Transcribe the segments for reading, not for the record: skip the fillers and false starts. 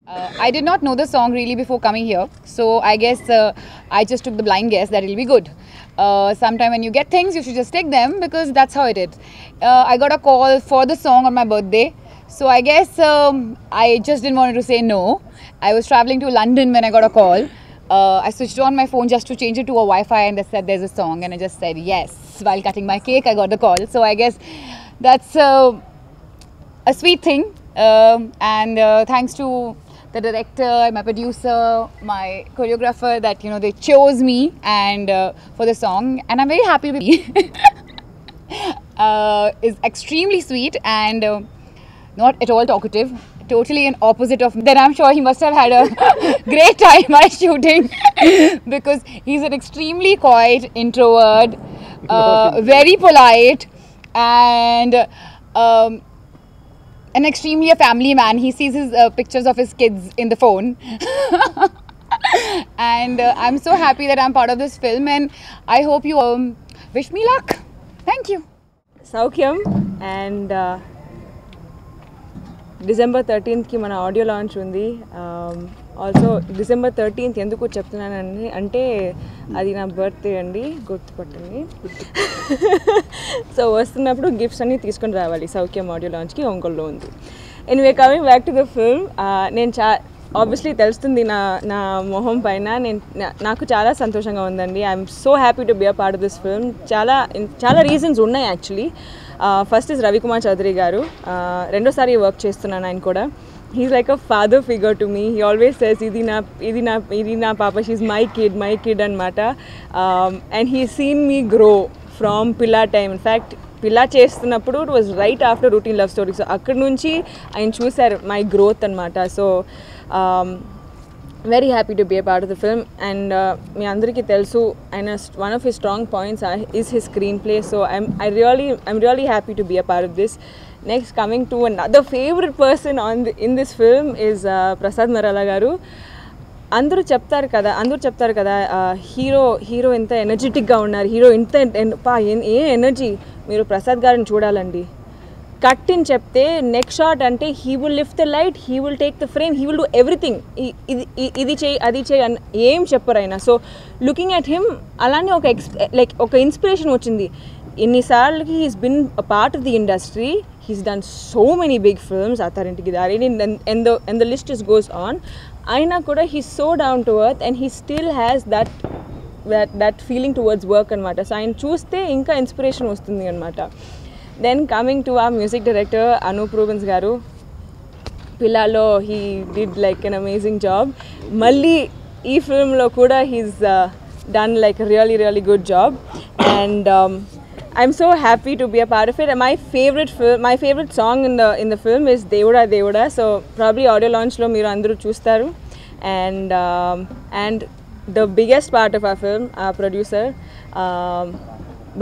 I did not know the song really before coming here, so I guess I just took the blind guess that it'll be good. Sometime when you get things, you should just take them because that's how it is. I got a call for the song on my birthday, so I guess I just didn't want to say no. I was traveling to London when I got a call. I switched on my phone just to change it to a Wi-Fi, and they said there's a song, and I just said yes. While cutting my cake, I got the call, so I guess that's a sweet thing. And thanks to the director, my producer, my choreographer, that they chose me and for the song, and I'm very happy with me. Is extremely sweet and not at all talkative. Totally an opposite of. Then I'm sure he must have had a great time while shooting because he's an extremely quiet introvert, very polite, and an extremely a family man. He sees his pictures of his kids in the phone. And I'm so happy that I'm part of this film, and I hope you wish me luck. Thank you. Saukyam, and December 13th ki mana audio launch undi. Also December 13th enduku cheptunanani ante adi na birthday andi, gurtupattandi. So vastunnappudu gifts anni teeskoni raavali. Saukyam audio launch ki Ongollo undi. Anyway, coming back to the film, nenu obviously తెలుస్తుంది నా మొహం పైన. నాకు చాలా సంతోషంగా ఉందండి. I'm so happy to be a part of this film. చాలా reasons ఉన్నాయి actually. First is Ravikumar Chaudhary garu. రెండోసారి వర్క్ చేస్తున్నాను ఆయన కూడా. He's like a father figure to me. He always says ఇది నా పాప, షీఈ్ మై కిడ్ అనమాట. And he seen me grow from Pilla time. In fact Pilla చేస్తున్నప్పుడు it was right after routine love story. So అక్కడి నుంచి ఆయన చూశారు మై గ్రోత్ అనమాట. So very happy to be a part of the film, and మీ అందరికీ తెలుసు ఆయన one of his strong points is his screenplay. So I'm really happy to be a part of this. Next, coming to another favorite person in this film is Prasad Marala garu. అందరూ చెప్తారు కదా hero ఎంత ఎనర్జెటిక్గా ఉన్నారు, hero ఇంత ఏ energy, మీరు ప్రసాద్ గారిని చూడాలండి. కట్ ఇన్ చెప్తే నెక్స్ట్ షాట్ అంటే he will lift the light, he will take the frame, he will do everything. ఇది చేయి అది చేయి అని ఏం చెప్పరు ఆయన. సో లుకింగ్ అట్ హిమ్ అలానే ఒక ఇన్స్పిరేషన్ వచ్చింది. ఇన్నిసార్లకి he's been a part of the industry. He's done so many big films, Attarintiki దారిని, and the list is goes on. అయినా కూడా he's so down to earth and he still has that feeling towards work అనమాట. So ఆయన చూస్తే ఇంకా inspiration వస్తుంది అనమాట. Then coming to our music director Anup Rubens garu, Pillalo, he did like an amazing job. Malli ee film lo kuda he's done like a really good job, and I'm so happy to be a part of it. And my favorite song in the film is Devuda. So probably audio launch lo meeru andaru chustaru. And the biggest part of our film, our producer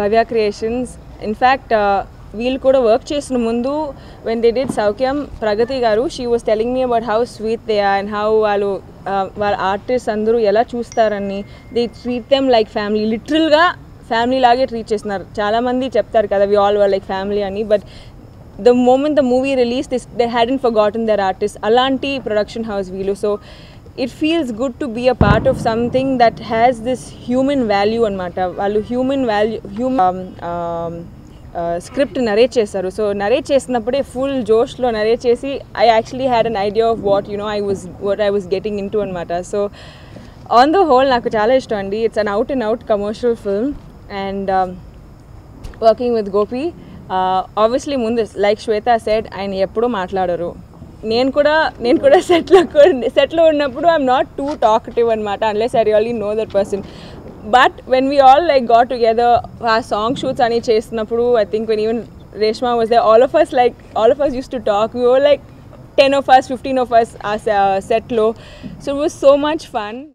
Bhavya Creations. In fact, వీళ్ళు కూడా work చేసిన ముందు when they did Saukyam, ప్రగతి గారు, she was telling me about how sweet they are and how వాళ్ళ artist అందరూ ఎలా చూస్తారని. they treat them like family, లిటరల్గా ఫ్యామిలీ లాగే ట్రీట్ చేస్తున్నారు. చాలామంది చెప్తారు కదా we all were like family అని, but the moment the movie released, they hadn't forgotten their artists. అలాంటి ప్రొడక్షన్ హౌస్ వీళ్ళు. So it feels good to be a part of something that has this human value అనమాట. వాళ్ళు script narrate చేస్తారు. So narrate చేసినప్పుడే full జోష్లో narrate చేసి I actually had an idea of what I was getting in to అనమాట. So on the whole నాకు చాలా ఇష్టం అండి. It's an out and out commercial film. And working with Gopi, obviously ముందు like శ్వేత said, ఆయన ఎప్పుడూ మాట్లాడరు. నేను కూడా సెట్లో ఉన్నప్పుడు ఐఎమ్ నాట్ టూ టాకటివ్ అనమాట, unless I really know that person. But when we all like got together, our song shoots ani chestunappudu, I think when even Reshma was there, all of us used to talk. We were like 10 of us, 15 of us as set low. So it was so much fun.